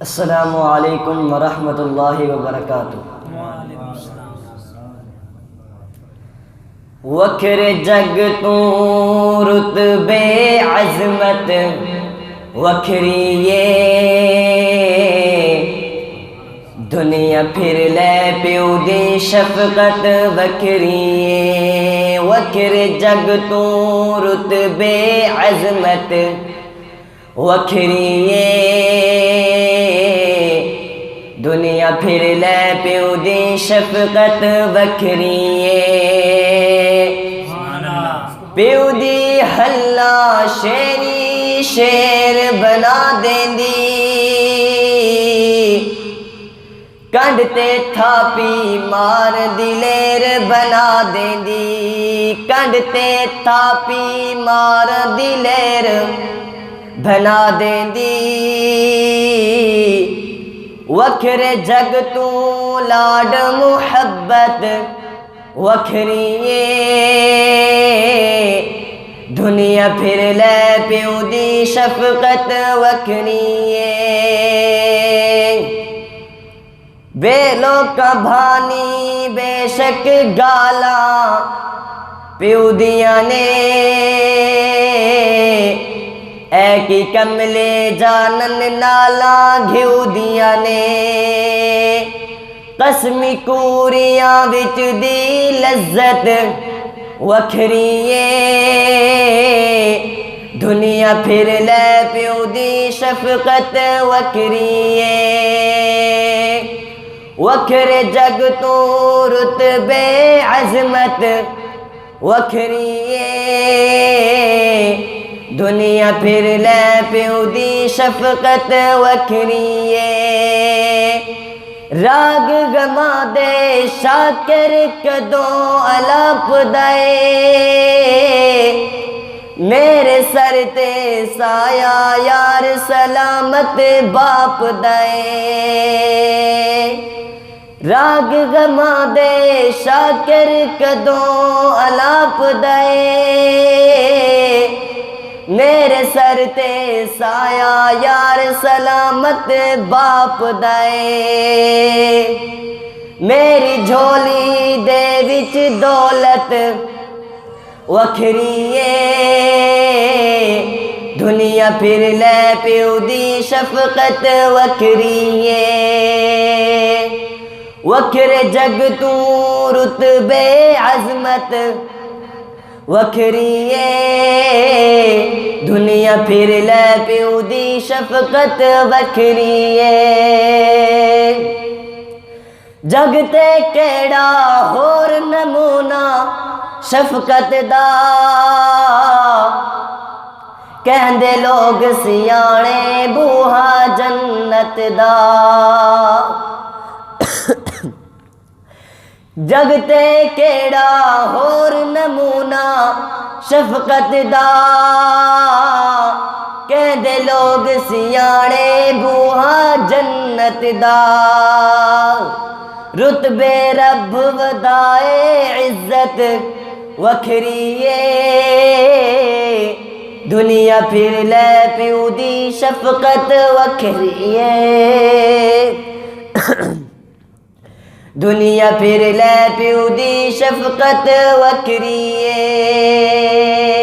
अस्सलामु अलैकुम वरहमतुल्लाहि वबरकातुह। वक्र जग तू रुतबे अज़मत वखरी ये, दुनिया फिर ले प्यो दी शफकत वखरी ये। वक्र जग तू रुतबे अज़मत वखरी ये, दुनिया फिर ले प्यो दी शफकत वखरी ये। प्यो दी हल्ला शेरी शेर बना देंदी, कंडते थापी मार दिलेर बना देंदी। कंडते थापी मार दिलेर बना देंदी। वखरे जग तू लाड मुहब्बत वखरी ये, दुनिया फिर ले प्यो दी शफकत वखरी ये। बेलो का भानी बेशक गाला प्यो दिया ने, ऐ की कमले जानन नाला घिउ दिया ने। कसमी कूरियां विच दी लज्जत वखरी ये, दुनिया फिर ले प्यो दी शफकत वखरी ये। वखरे जग तू रुतबे अज़मत वखरी ये, दुनिया फिर ले प्यो दी शफकत वखरी ये। राग गमा दे शाकिर कदों अलाप दाए, मेरे सर ते साया यार सलामत बाप दाए। राग गमा दे शाकिर कदों अलाप दाए, मेरे सर ते साया यार सलामत बाप दाए। मेरी झोली दे विच दौलत वखरी ये, दुनिया फिर ले प्यो दी शफकत वखरी ये। वखरे जग तू रुतबे अज़मत वखरी ये, दुनिया फिर ले प्यो दी शफकत वखरी ये। जगते केड़ा होर नमूना शफकत दा, कहंदे लोग सियाणे बूहा जन्नत दा। जगते केड़ा होर नमूना शफकत दा, कहंदे लोग सियाणे बूहा जन्नत दा। रुतबे रब वदाए इज्जत वखरी ये, दुनिया फिर ले प्यो दी शफकत वखरी ये। दुनिया फिर ले प्यो दी शफकत वखरी ये।